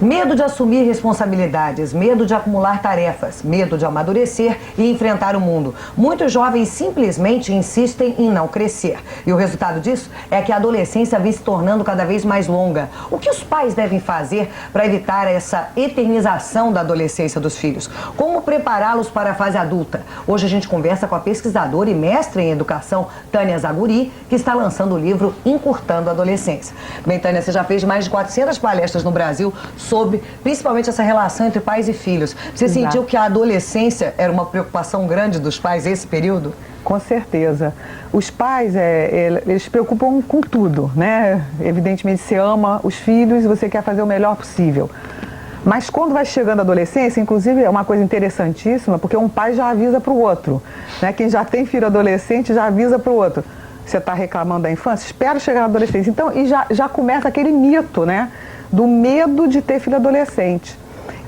Medo de assumir responsabilidades, medo de acumular tarefas, medo de amadurecer e enfrentar o mundo. Muitos jovens simplesmente insistem em não crescer. E o resultado disso é que a adolescência vem se tornando cada vez mais longa. O que os pais devem fazer para evitar essa eternização da adolescência dos filhos? Como prepará-los para a fase adulta? Hoje a gente conversa com a pesquisadora e mestre em educação, Tânia Zaguri, que está lançando o livro Encurtando a Adolescência. Bem, Tânia, você já fez mais de 400 palestras no Brasil sobre principalmente essa relação entre pais e filhos. Você sentiu que a adolescência era uma preocupação grande dos pais nesse período? Com certeza. Os pais, eles se preocupam com tudo, né? Evidentemente, você ama os filhos e você quer fazer o melhor possível. Mas quando vai chegando a adolescência, inclusive é uma coisa interessantíssima, porque um pai já avisa para o outro, né? Quem já tem filho adolescente já avisa para o outro. Você está reclamando da infância? Espera chegar na adolescência. Então, e já começa aquele mito, né? Do medo de ter filho adolescente.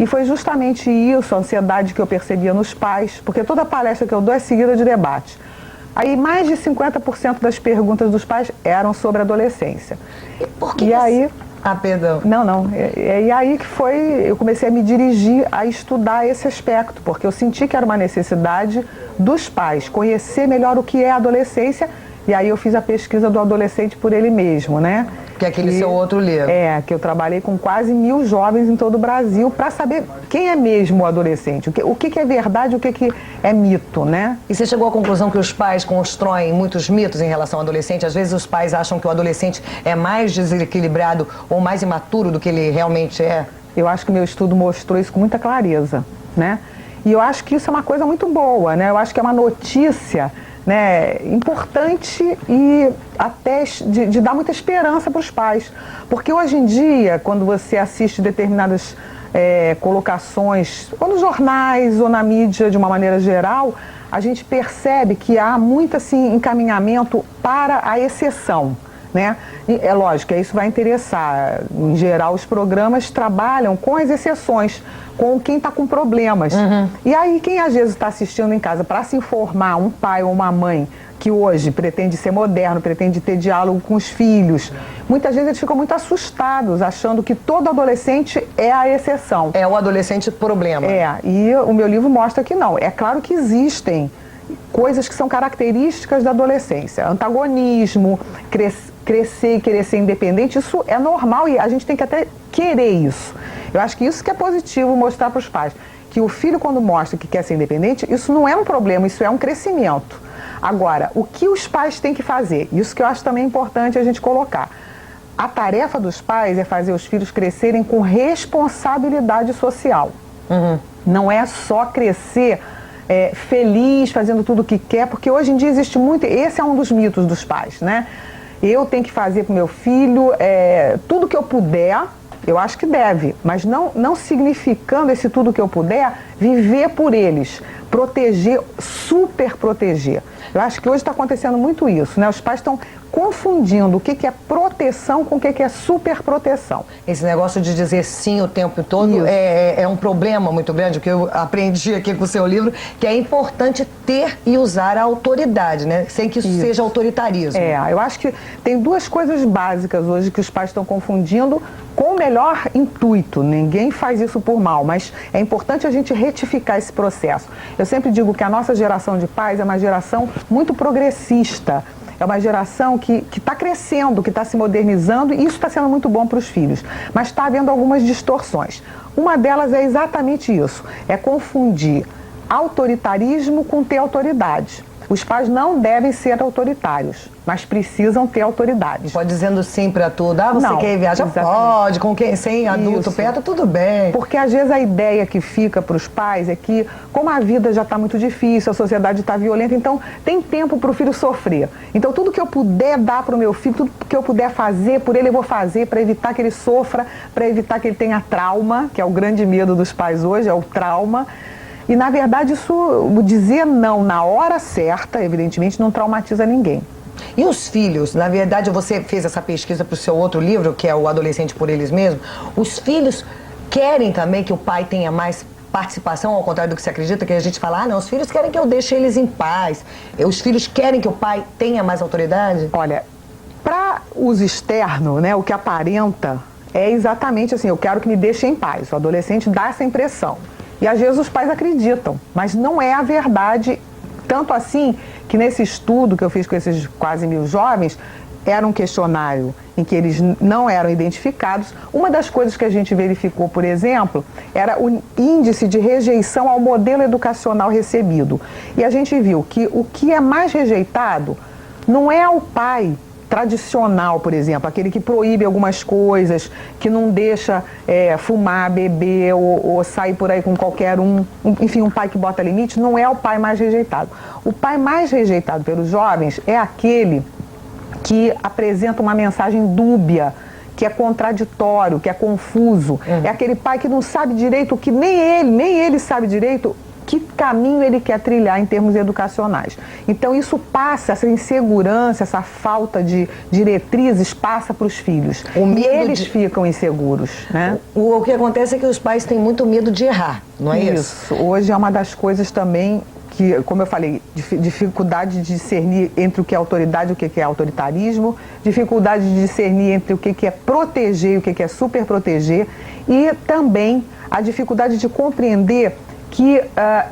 E foi justamente isso, a ansiedade que eu percebia nos pais, porque toda palestra que eu dou é seguida de debate. Aí mais de 50% das perguntas dos pais eram sobre a adolescência. E por que aí... Ah, perdão. Não. E aí que eu comecei a me dirigir a estudar esse aspecto, porque eu senti que era uma necessidade dos pais conhecer melhor o que é a adolescência. E aí eu fiz a pesquisa do adolescente por ele mesmo, né? Que é aquele seu outro livro. Que eu trabalhei com quase 1000 jovens em todo o Brasil para saber quem é mesmo o adolescente, o que é verdade e o que é mito, né? E você chegou à conclusão que os pais constroem muitos mitos em relação ao adolescente? Às vezes os pais acham que o adolescente é mais desequilibrado ou mais imaturo do que ele realmente é? Eu acho que meu estudo mostrou isso com muita clareza, né? E eu acho que isso é uma coisa muito boa, né? Eu acho que é uma notícia, né, importante e até de dar muita esperança para os pais. Porque hoje em dia, quando você assiste determinadas colocações, ou nos jornais ou na mídia de uma maneira geral, a gente percebe que há muito assim, encaminhamento para a exceção. Né? E é lógico, isso vai interessar. Em geral, os programas trabalham com as exceções, com quem está com problemas. E aí, quem às vezes está assistindo em casa para se informar, um pai ou uma mãe que hoje pretende ser moderno, pretende ter diálogo com os filhos, muitas vezes eles ficam muito assustados, achando que todo adolescente é a exceção. É o adolescente problema. E o meu livro mostra que não. É claro que existem coisas que são características da adolescência. Antagonismo, crescer e querer ser independente, isso é normal e a gente tem que até querer isso. Eu acho que isso que é positivo mostrar para os pais. Que o filho, quando mostra que quer ser independente, isso não é um problema, isso é um crescimento. Agora, o que os pais têm que fazer? Isso que eu acho também importante a gente colocar. A tarefa dos pais é fazer os filhos crescerem com responsabilidade social. Não é só crescer feliz, fazendo tudo o que quer, porque hoje em dia existe muito... Esse é um dos mitos dos pais, né? Eu tenho que fazer para o meu filho tudo que eu puder, eu acho que deve, mas não significando esse tudo que eu puder, viver por eles, proteger, super proteger. Eu acho que hoje está acontecendo muito isso, né? Os pais estão confundindo o que é proteção com o que é super proteção. Esse negócio de dizer sim o tempo todo é um problema muito grande, que eu aprendi aqui com o seu livro, que é importante ter e usar a autoridade, né? Sem que isso seja autoritarismo. Eu acho que tem duas coisas básicas hoje que os pais estão confundindo com o melhor intuito. Ninguém faz isso por mal, mas é importante a gente retificar esse processo. Eu sempre digo que a nossa geração de pais é uma geração muito progressista. É uma geração que está crescendo, que está se modernizando e isso está sendo muito bom para os filhos. Mas está havendo algumas distorções. Uma delas é exatamente isso, é confundir autoritarismo com ter autoridade. Os pais não devem ser autoritários, mas precisam ter autoridade. Pode dizendo sim para tudo. Ah, você quer viajar? Pode, com quem, sem adulto perto, tudo bem. Porque às vezes a ideia que fica para os pais é que, como a vida já está muito difícil, a sociedade está violenta, então tem tempo para o filho sofrer. Então tudo que eu puder dar para o meu filho, tudo que eu puder fazer por ele, eu vou fazer para evitar que ele sofra, para evitar que ele tenha trauma, que é o grande medo dos pais hoje, é o trauma. E, na verdade, isso, dizer não na hora certa, evidentemente, não traumatiza ninguém. E os filhos? Na verdade, você fez essa pesquisa para o seu outro livro, que é o Adolescente por Eles Mesmos. Os filhos querem também que o pai tenha mais participação, ao contrário do que se acredita, que a gente fala, não, os filhos querem que eu deixe eles em paz. Os filhos querem que o pai tenha mais autoridade? Olha, para uso externo, né, o que aparenta é exatamente assim, eu quero que me deixe em paz. O adolescente dá essa impressão. E às vezes os pais acreditam, mas não é a verdade. Tanto assim que nesse estudo que eu fiz com esses quase 1000 jovens, era um questionário em que eles não eram identificados. Uma das coisas que a gente verificou, por exemplo, era o índice de rejeição ao modelo educacional recebido. E a gente viu que o que é mais rejeitado não é o pai tradicional, por exemplo, aquele que proíbe algumas coisas, que não deixa fumar, beber ou sair por aí com qualquer enfim, um pai que bota limite, não é o pai mais rejeitado. O pai mais rejeitado pelos jovens é aquele que apresenta uma mensagem dúbia, que é contraditório, que é confuso. É aquele pai que não sabe direito, que nem ele sabe direito que caminho ele quer trilhar em termos educacionais. Então isso passa, essa insegurança, essa falta de diretrizes passa para os filhos. E eles ficam inseguros, né? O que acontece é que os pais têm muito medo de errar, não é isso? Isso. Hoje é uma das coisas também que, como eu falei, dificuldade de discernir entre o que é autoridade e o que é autoritarismo, dificuldade de discernir entre o que é proteger e o que é super proteger, e também a dificuldade de compreender que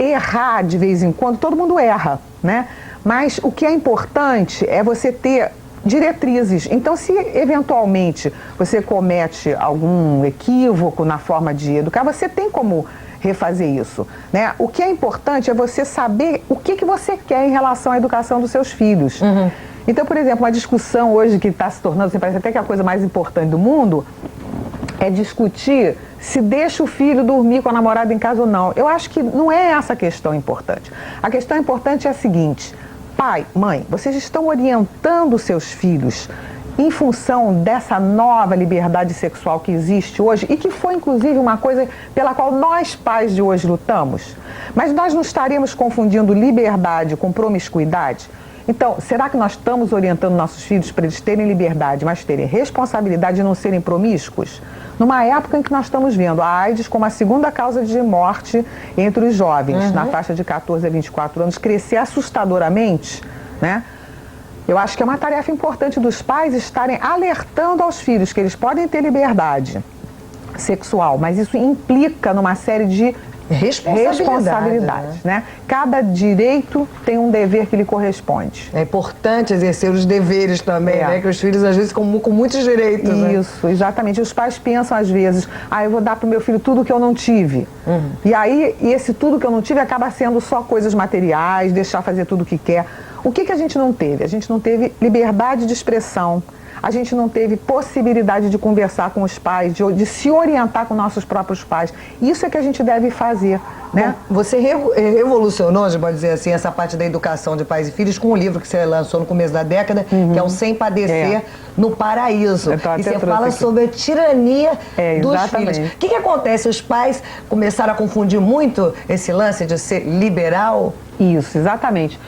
errar de vez em quando, todo mundo erra, né? Mas o que é importante é você ter diretrizes. Então, se eventualmente você comete algum equívoco na forma de educar, você tem como refazer isso, né? O que é importante é você saber o que você quer em relação à educação dos seus filhos. Então, por exemplo, uma discussão hoje que está se tornando, assim, parece até que é a coisa mais importante do mundo, é discutir se deixa o filho dormir com a namorada em casa ou não. Eu acho que não é essa a questão importante. A questão importante é a seguinte: pai, mãe, vocês estão orientando os seus filhos em função dessa nova liberdade sexual que existe hoje e que foi inclusive uma coisa pela qual nós pais de hoje lutamos? Mas nós não estaremos confundindo liberdade com promiscuidade? Então, será que nós estamos orientando nossos filhos para eles terem liberdade, mas terem responsabilidade e não serem promíscuos? Numa época em que nós estamos vendo a AIDS como a segunda causa de morte entre os jovens, na faixa de 14 a 24 anos, crescer assustadoramente, né? Eu acho que é uma tarefa importante dos pais estarem alertando aos filhos que eles podem ter liberdade sexual, mas isso implica numa série de responsabilidades, né? Cada direito tem um dever que lhe corresponde. É importante exercer os deveres também, né? Que os filhos às vezes ficam com muitos direitos. Isso, né? Exatamente. Os pais pensam às vezes, eu vou dar para o meu filho tudo que eu não tive. E aí, esse tudo que eu não tive acaba sendo só coisas materiais, deixar fazer tudo o que quer. O que a gente não teve? A gente não teve liberdade de expressão. A gente não teve possibilidade de conversar com os pais, de se orientar com nossos próprios pais. Isso é que a gente deve fazer, né? Bom, você revolucionou, a gente pode dizer assim, essa parte da educação de pais e filhos com um livro que você lançou no começo da década, que é o Sem Padecer no Paraíso. E você fala sobre a tirania dos filhos. O que acontece? Os pais começaram a confundir muito esse lance de ser liberal? Isso, exatamente.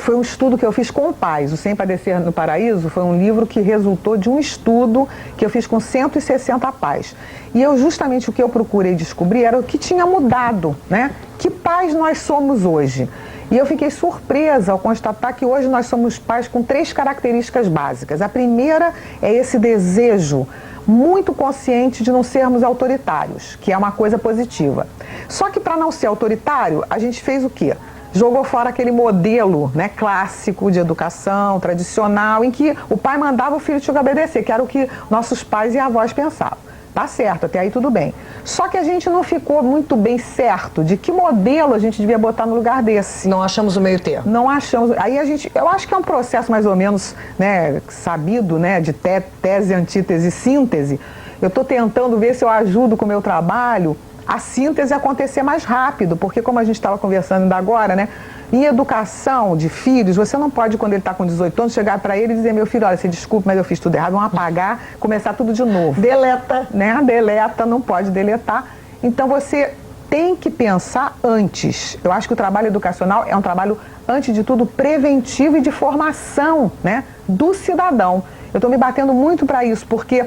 Foi um estudo que eu fiz com pais. O Sem Padecer no Paraíso foi um livro que resultou de um estudo que eu fiz com 160 pais. E justamente o que eu procurei descobrir era o que tinha mudado, né? Que pais nós somos hoje? E eu fiquei surpresa ao constatar que hoje nós somos pais com 3 características básicas. A primeira é esse desejo muito consciente de não sermos autoritários, que é uma coisa positiva. Só que para não ser autoritário, a gente fez o quê? Jogou fora aquele modelo, né, clássico de educação, tradicional, em que o pai mandava o filho te obedecer, que era o que nossos pais e avós pensavam. Tá certo, até aí tudo bem. Só que a gente não ficou muito bem certo de que modelo a gente devia botar no lugar desse. Não achamos o meio termo. Não achamos. Aí eu acho que é um processo mais ou menos, né, sabido, né, de tese, antítese, síntese. Eu estou tentando ver se eu ajudo com o meu trabalho a síntese acontecer mais rápido, porque como a gente estava conversando ainda agora, né, em educação de filhos, você não pode, quando ele está com 18 anos, chegar para ele e dizer, meu filho, olha, você desculpe, mas eu fiz tudo errado, vamos apagar, começar tudo de novo. Deleta. Né? Deleta, não pode deletar. Então você tem que pensar antes. Eu acho que o trabalho educacional é um trabalho, antes de tudo, preventivo e de formação, né, do cidadão. Eu estou me batendo muito para isso, porque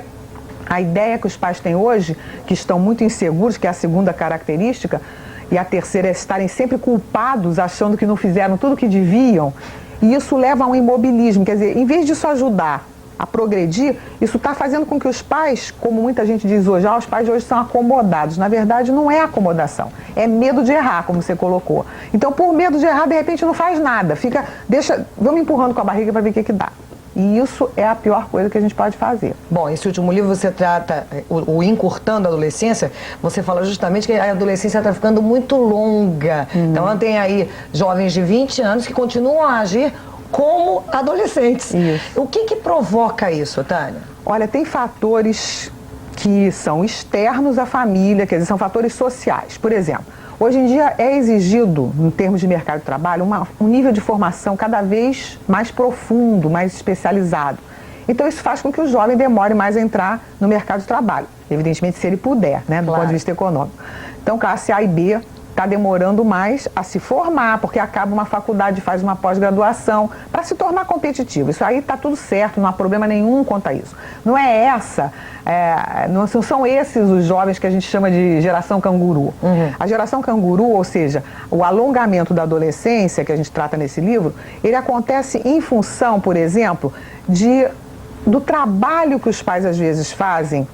a ideia que os pais têm hoje, que estão muito inseguros, que é a segunda característica, e a terceira é estarem sempre culpados, achando que não fizeram tudo o que deviam, e isso leva a um imobilismo. Quer dizer, em vez disso ajudar a progredir, isso está fazendo com que os pais, como muita gente diz hoje, os pais de hoje são acomodados. Na verdade, não é acomodação, é medo de errar, como você colocou. Então, por medo de errar, de repente não faz nada, vamos empurrando com a barriga para ver o que dá. E isso é a pior coisa que a gente pode fazer. Bom, esse último livro você trata, o Encurtando a Adolescência, você fala justamente que a adolescência está ficando muito longa. Então, tem aí jovens de 20 anos que continuam a agir como adolescentes. Isso. O que provoca isso, Tânia? Olha, tem fatores que são externos à família, quer dizer, são fatores sociais. Por exemplo, hoje em dia é exigido, em termos de mercado de trabalho, um nível de formação cada vez mais profundo, mais especializado. Então isso faz com que o jovem demore mais a entrar no mercado de trabalho. Evidentemente, se ele puder, né, do ponto de vista econômico. Então, classe A e B está demorando mais a se formar, porque acaba uma faculdade, faz uma pós-graduação, para se tornar competitivo. Isso aí está tudo certo, não há problema nenhum quanto a isso. Não é não são esses os jovens que a gente chama de geração canguru. A geração canguru, ou seja, o alongamento da adolescência, que a gente trata nesse livro, ele acontece em função, por exemplo, do trabalho que os pais às vezes fazem,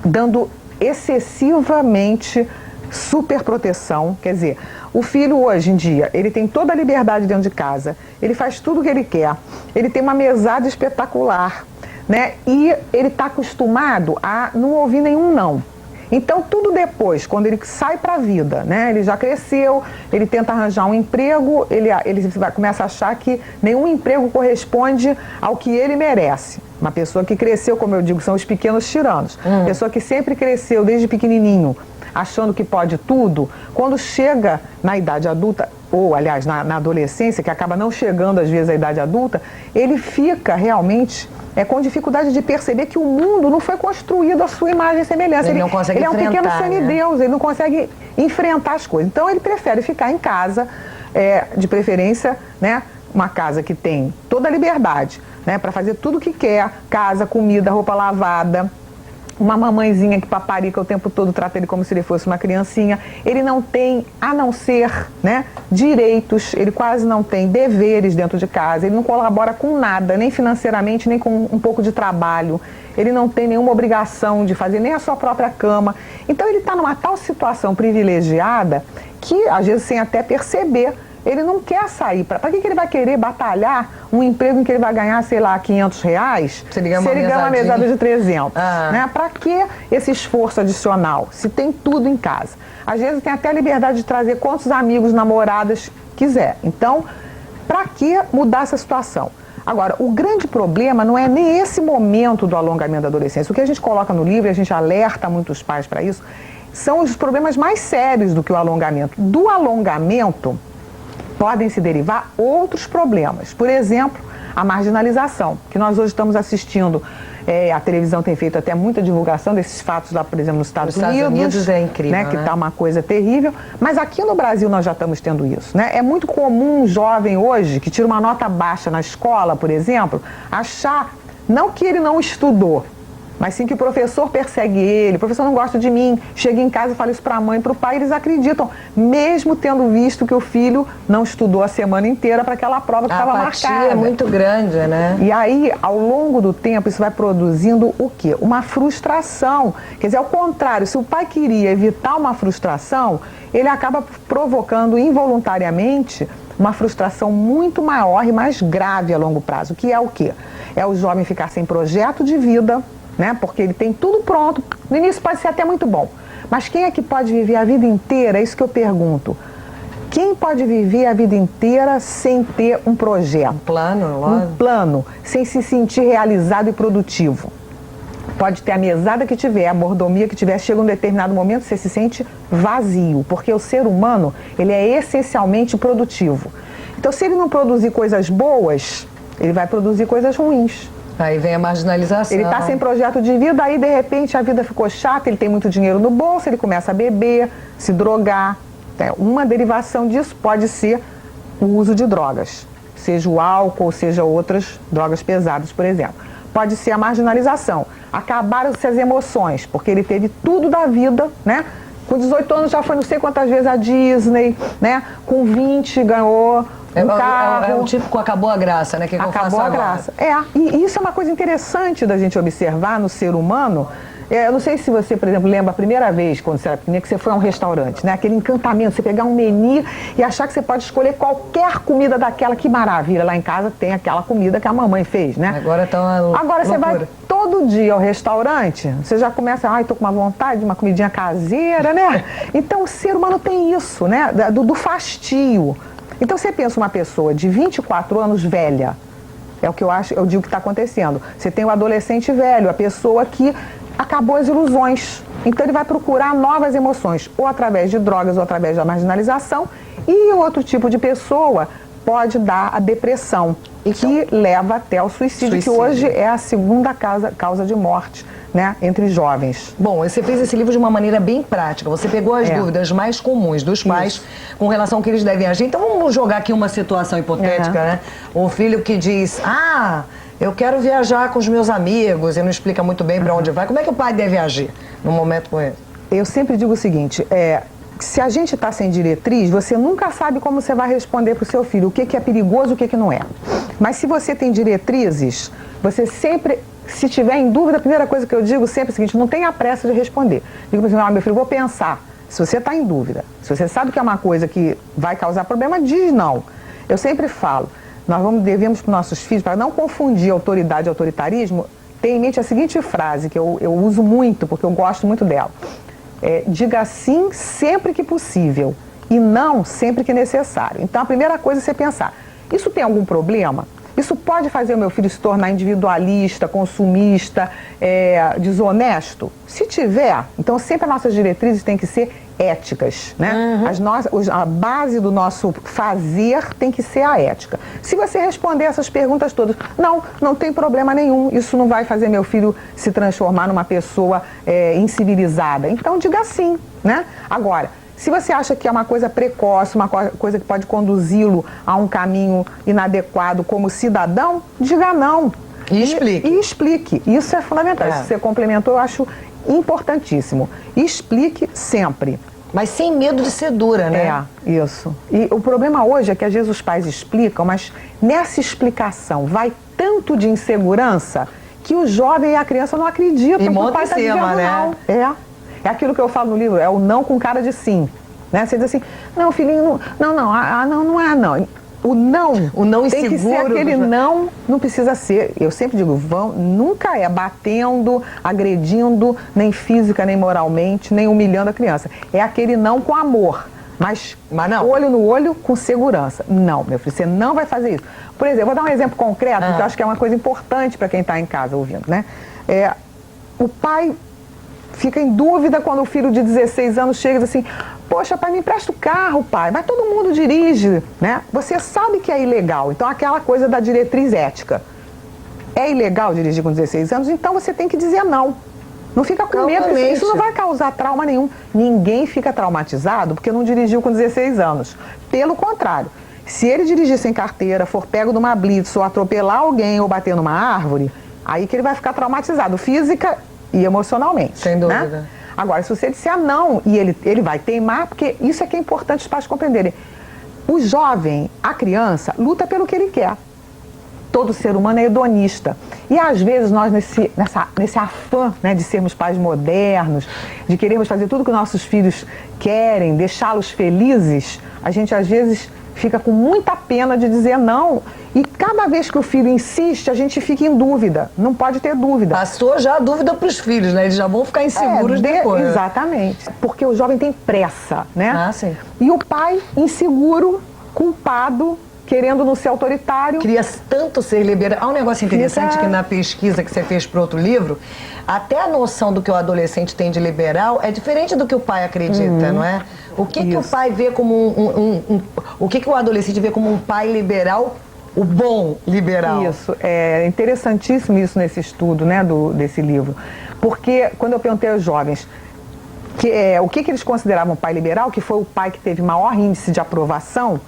dando excessivamente superproteção. Quer dizer, o filho hoje em dia, ele tem toda a liberdade dentro de casa, ele faz tudo o que ele quer, ele tem uma mesada espetacular, né? E ele está acostumado a não ouvir nenhum não. Então, tudo depois, quando ele sai para a vida, né? Ele já cresceu, ele tenta arranjar um emprego, ele começa a achar que nenhum emprego corresponde ao que ele merece. Uma pessoa que cresceu, como eu digo, são os pequenos tiranos. Pessoa que sempre cresceu desde pequenininho, achando que pode tudo, quando chega na idade adulta, ou aliás, na adolescência, que acaba não chegando às vezes à idade adulta, ele fica realmente com dificuldade de perceber que o mundo não foi construído à sua imagem e semelhança. Ele não consegue enfrentar. Ele é um pequeno semideus, né? Ele não consegue enfrentar as coisas. Então ele prefere ficar em casa, de preferência, né, uma casa que tem toda a liberdade, né, para fazer tudo o que quer, casa, comida, roupa lavada, uma mamãezinha que paparica o tempo todo, trata ele como se ele fosse uma criancinha. Ele não tem, a não ser, né, direitos, ele quase não tem deveres dentro de casa, ele não colabora com nada, nem financeiramente, nem com um pouco de trabalho. Ele não tem nenhuma obrigação de fazer nem a sua própria cama. Então ele está numa tal situação privilegiada que, às vezes, sem até perceber, ele não quer sair. Para que ele vai querer batalhar um emprego em que ele vai ganhar, sei lá, R$500? Se ele ganha uma mesada de 300. Né? Para que esse esforço adicional? Se tem tudo em casa. Às vezes tem até a liberdade de trazer quantos amigos, namoradas quiser. Então, para que mudar essa situação? Agora, o grande problema não é nem esse momento do alongamento da adolescência. O que a gente coloca no livro, e a gente alerta muitos pais para isso, são os problemas mais sérios do que o alongamento. Do alongamento podem se derivar outros problemas. Por exemplo, a marginalização, que nós hoje estamos assistindo. A televisão tem feito até muita divulgação desses fatos lá, por exemplo, nos Estados Unidos. É incrível, né? Que está uma coisa terrível. Mas aqui no Brasil nós já estamos tendo isso, né? É muito comum um jovem hoje, que tira uma nota baixa na escola, por exemplo, achar, não que ele não estudou, mas sim que o professor persegue ele, o professor não gosta de mim, chega em casa e fala isso para a mãe e para o pai, eles acreditam, mesmo tendo visto que o filho não estudou a semana inteira para aquela prova que estava marcada. A apatia é muito grande, né? E aí, ao longo do tempo, isso vai produzindo o quê? Uma frustração. Quer dizer, ao contrário, se o pai queria evitar uma frustração, ele acaba provocando involuntariamente uma frustração muito maior e mais grave a longo prazo, que é o quê? É o jovem ficar sem projeto de vida, né? Porque ele tem tudo pronto. No início pode ser até muito bom, mas quem é que pode viver a vida inteira? É isso que eu pergunto. Quem pode viver a vida inteira sem ter um projeto? Um plano, lógico. Um plano, sem se sentir realizado e produtivo. Pode ter a mesada que tiver, a mordomia que tiver, chega um determinado momento, você se sente vazio, porque o ser humano, ele é essencialmente produtivo. Então, se ele não produzir coisas boas, ele vai produzir coisas ruins. Aí vem a marginalização. Ele está sem projeto de vida, aí de repente a vida ficou chata, ele tem muito dinheiro no bolso, ele começa a beber, se drogar. Uma derivação disso pode ser o uso de drogas, seja o álcool, seja outras drogas pesadas, por exemplo. Pode ser a marginalização. Acabaram-se as emoções, porque ele teve tudo da vida, né? Com 18 anos já foi não sei quantas vezes a Disney, né? Com 20 ganhou um carro. É o típico acabou a graça, né? Que Acabou a graça. E isso é uma coisa interessante da gente observar no ser humano. Eu não sei se você, por exemplo, lembra a primeira vez, quando você era pequena, que você foi a um restaurante, né? Aquele encantamento, você pegar um menu e achar que você pode escolher qualquer comida daquela, que maravilha. Lá em casa tem aquela comida que a mamãe fez, né? Agora tá uma loucura. Agora você vai todo dia ao restaurante, você já começa, tô com uma vontade de uma comidinha caseira, né? Então o ser humano tem isso, né? Do fastio. Então você pensa uma pessoa de 24 anos velha, é o que eu digo que está acontecendo. Você tem o adolescente velho, a pessoa que acabou as ilusões. Então ele vai procurar novas emoções, ou através de drogas, ou através da marginalização. E outro tipo de pessoa pode dar a depressão, que leva até o suicídio, que hoje é a segunda causa de morte, né, entre jovens. Bom, você fez esse livro de uma maneira bem prática. Você pegou as dúvidas mais comuns dos pais com relação ao que eles devem agir. Então vamos jogar aqui uma situação hipotética, né? O filho que diz, eu quero viajar com os meus amigos, e não explica muito bem para onde vai. Como é que o pai deve agir no momento com ele? Eu sempre digo o seguinte, se a gente está sem diretriz, você nunca sabe como você vai responder para o seu filho, o que é perigoso, o que não é. Mas se você tem diretrizes, você sempre, se tiver em dúvida, a primeira coisa que eu digo sempre é o seguinte, não tenha pressa de responder. Digo assim, meu filho, vou pensar. Se você está em dúvida, se você sabe que é uma coisa que vai causar problema, diz não. Eu sempre falo, nós devemos para os nossos filhos, para não confundir autoridade e autoritarismo, ter em mente a seguinte frase, que eu uso muito, porque eu gosto muito dela. Diga sim sempre que possível e não sempre que necessário. Então a primeira coisa é você pensar, isso tem algum problema? Isso pode fazer o meu filho se tornar individualista, consumista, desonesto? Se tiver, então sempre as nossas diretrizes têm que ser éticas, né? A base do nosso fazer tem que ser a ética. Se você responder essas perguntas todas, não tem problema nenhum, isso não vai fazer meu filho se transformar numa pessoa incivilizada. Então diga sim, né? Agora, se você acha que é uma coisa precoce, uma coisa que pode conduzi-lo a um caminho inadequado como cidadão, diga não. E explique. E explique. Isso é fundamental. Isso que você complementou, eu acho importantíssimo. Explique sempre. Mas sem medo de ser dura, né? Isso. E o problema hoje é que às vezes os pais explicam, mas nessa explicação vai tanto de insegurança que o jovem e a criança não acreditam que o pai está dizendo não. É aquilo que eu falo no livro, é o não com cara de sim. Né? Você diz assim, não, filhinho, não é não. O não tem que ser aquele não precisa ser, eu sempre digo, nunca é batendo, agredindo, nem física, nem moralmente, nem humilhando a criança. É aquele não com amor, mas não. Olho no olho, com segurança. Não, meu filho, você não vai fazer isso. Por exemplo, vou dar um exemplo concreto, que eu acho que é uma coisa importante para quem está em casa ouvindo, né? O pai fica em dúvida quando o filho de 16 anos chega e diz assim, poxa, pai, me empresta o carro, pai, mas todo mundo dirige, né? Você sabe que é ilegal, então aquela coisa da diretriz ética. É ilegal dirigir com 16 anos, então você tem que dizer não. Não fica com medo, porque isso não vai causar trauma nenhum. Ninguém fica traumatizado porque não dirigiu com 16 anos. Pelo contrário, se ele dirigir sem carteira, for pego numa blitz, ou atropelar alguém, ou bater numa árvore, aí que ele vai ficar traumatizado, física e emocionalmente. Sem dúvida. Né? Agora, se você disser não e ele vai teimar, porque isso é que é importante os pais compreenderem. O jovem, a criança, luta pelo que ele quer. Todo ser humano é hedonista. E às vezes nós, nesse afã, né, de sermos pais modernos, de querermos fazer tudo que nossos filhos querem, deixá-los felizes, a gente às vezes fica com muita pena de dizer não. E cada vez que o filho insiste, a gente fica em dúvida. Não pode ter dúvida. Passou já a dúvida para os filhos, né? Eles já vão ficar inseguros depois. Exatamente. Porque o jovem tem pressa, né? Sim. E o pai inseguro, culpado, querendo não ser autoritário. Queria tanto ser liberal. Há um negócio interessante que na pesquisa que você fez para outro livro, até a noção do que o adolescente tem de liberal é diferente do que o pai acredita, não é? O que o pai vê como o que o adolescente vê como um pai liberal, o bom liberal? Isso, é interessantíssimo isso nesse estudo, né, desse livro. Porque quando eu perguntei aos jovens o que eles consideravam pai liberal, que foi o pai que teve maior índice de aprovação,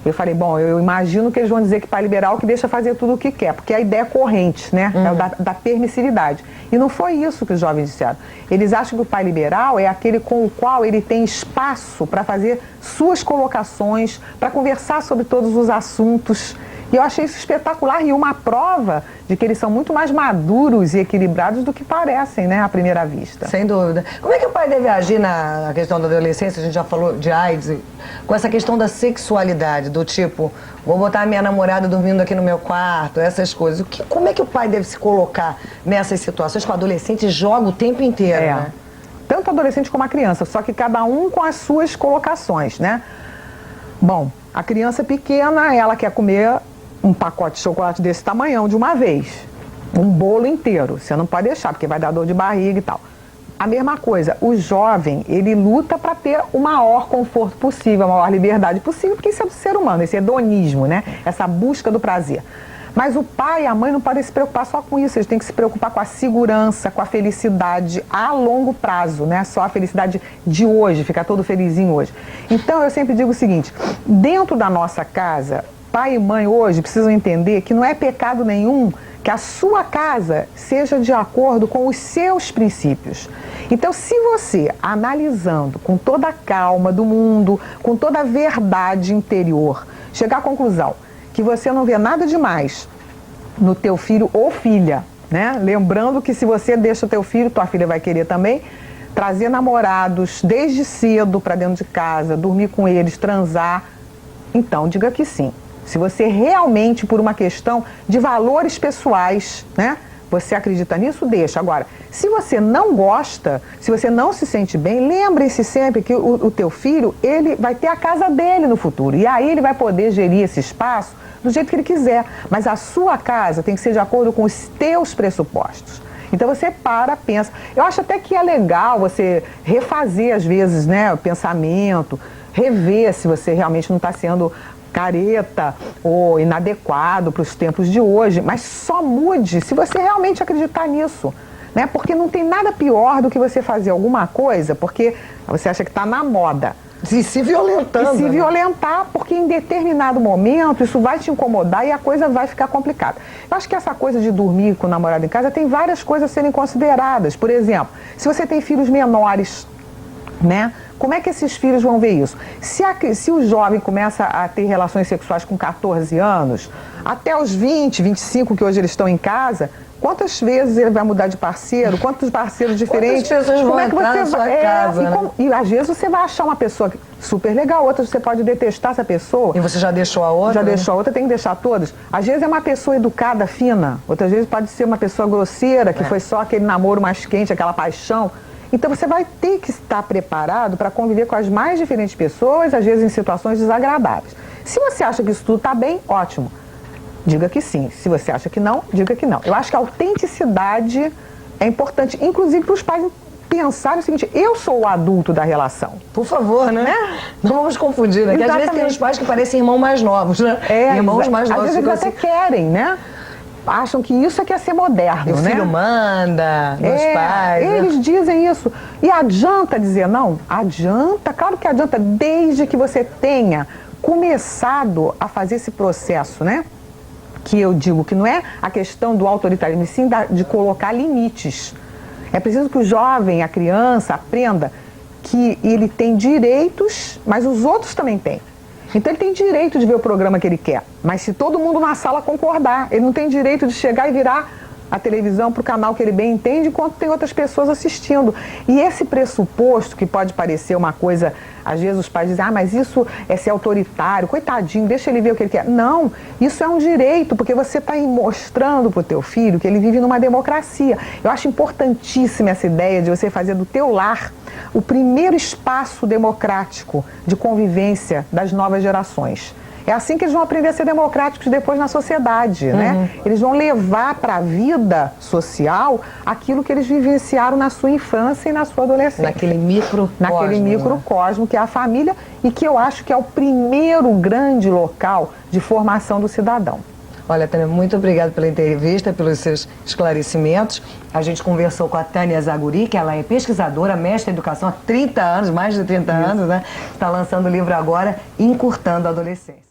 Eu falei, bom, eu imagino que eles vão dizer que pai liberal é que deixa fazer tudo o que quer, porque a ideia é corrente, né? É o da permissividade. E não foi isso que os jovens disseram. Eles acham que o pai liberal é aquele com o qual ele tem espaço para fazer suas colocações, para conversar sobre todos os assuntos. E eu achei isso espetacular e uma prova de que eles são muito mais maduros e equilibrados do que parecem, né, à primeira vista. Sem dúvida. Como é que o pai deve agir na questão da adolescência? A gente já falou de AIDS, com essa questão da sexualidade, do tipo, vou botar a minha namorada dormindo aqui no meu quarto, essas coisas. Como é que o pai deve se colocar nessas situações que o adolescente joga o tempo inteiro, né? Tanto adolescente como a criança, só que cada um com as suas colocações, né? Bom, a criança pequena, ela quer comer um pacote de chocolate desse tamanhão de uma vez. Um bolo inteiro. Você não pode deixar, porque vai dar dor de barriga e tal. A mesma coisa, o jovem, ele luta para ter o maior conforto possível, a maior liberdade possível, porque isso é do ser humano, esse hedonismo, né? Essa busca do prazer. Mas o pai e a mãe não podem se preocupar só com isso, eles têm que se preocupar com a segurança, com a felicidade a longo prazo, né? Só a felicidade de hoje, ficar todo felizinho hoje. Então eu sempre digo o seguinte, dentro da nossa casa, pai e mãe hoje precisam entender que não é pecado nenhum que a sua casa seja de acordo com os seus princípios. Então, se você, analisando com toda a calma do mundo, com toda a verdade interior, chegar à conclusão que você não vê nada demais no teu filho ou filha, né? Lembrando que se você deixa o teu filho, tua filha vai querer também, trazer namorados desde cedo para dentro de casa, dormir com eles, transar, então diga que sim. Se você realmente, por uma questão de valores pessoais, né, você acredita nisso, deixa. Agora, se você não gosta, se você não se sente bem, lembre-se sempre que o teu filho, ele vai ter a casa dele no futuro. E aí ele vai poder gerir esse espaço do jeito que ele quiser. Mas a sua casa tem que ser de acordo com os teus pressupostos. Então você pensa. Eu acho até que é legal você refazer, às vezes, né, o pensamento, rever se você realmente não está sendo careta ou inadequado para os tempos de hoje, mas só mude se você realmente acreditar nisso, né? Porque não tem nada pior do que você fazer alguma coisa porque você acha que está na moda. E se violentando. E se violentar, porque em determinado momento isso vai te incomodar e a coisa vai ficar complicada. Eu acho que essa coisa de dormir com o namorado em casa tem várias coisas a serem consideradas. Por exemplo, se você tem filhos menores, né? Como é que esses filhos vão ver isso? Se o jovem começa a ter relações sexuais com 14 anos, até os 20, 25 que hoje eles estão em casa, quantas vezes ele vai mudar de parceiro? Quantos parceiros diferentes? Quantas pessoas vão entrar na sua casa, né? E às vezes você vai achar uma pessoa super legal, outras você pode detestar essa pessoa. E você já deixou a outra? Já deixou a outra, tem que deixar todas. Às vezes é uma pessoa educada, fina, outras vezes pode ser uma pessoa grosseira, que foi só aquele namoro mais quente, aquela paixão. Então você vai ter que estar preparado para conviver com as mais diferentes pessoas, às vezes em situações desagradáveis. Se você acha que isso tudo está bem, ótimo. Diga que sim. Se você acha que não, diga que não. Eu acho que a autenticidade é importante, inclusive para os pais pensarem o seguinte, eu sou o adulto da relação. Por favor, né? Não vamos confundir, né? Porque às vezes tem os pais que parecem irmãos mais novos, né? Irmãos mais novos. Às vezes eles até querem, né? Acham que isso é que é ser moderno, né? O filho manda, nos pais. Eles dizem isso. E adianta dizer não? Adianta, claro que adianta, desde que você tenha começado a fazer esse processo, né? Que eu digo que não é a questão do autoritarismo, mas sim de colocar limites. É preciso que o jovem, a criança, aprenda que ele tem direitos, mas os outros também têm. Então ele tem direito de ver o programa que ele quer, mas se todo mundo na sala concordar, ele não tem direito de chegar e virar a televisão para o canal que ele bem entende, enquanto tem outras pessoas assistindo. E esse pressuposto, que pode parecer uma coisa, às vezes os pais dizem, mas isso é ser autoritário, coitadinho, deixa ele ver o que ele quer. Não, isso é um direito, porque você está mostrando para o teu filho que ele vive numa democracia. Eu acho importantíssima essa ideia de você fazer do teu lar o primeiro espaço democrático de convivência das novas gerações. É assim que eles vão aprender a ser democráticos depois na sociedade, né? Eles vão levar para a vida social aquilo que eles vivenciaram na sua infância e na sua adolescência. Naquele microcosmo que é a família e que eu acho que é o primeiro grande local de formação do cidadão. Olha, Tânia, muito obrigada pela entrevista, pelos seus esclarecimentos. A gente conversou com a Tânia Zaguri, que ela é pesquisadora, mestre em educação há 30 anos, mais de 30 anos, né? Está lançando o livro agora, Encurtando a Adolescência.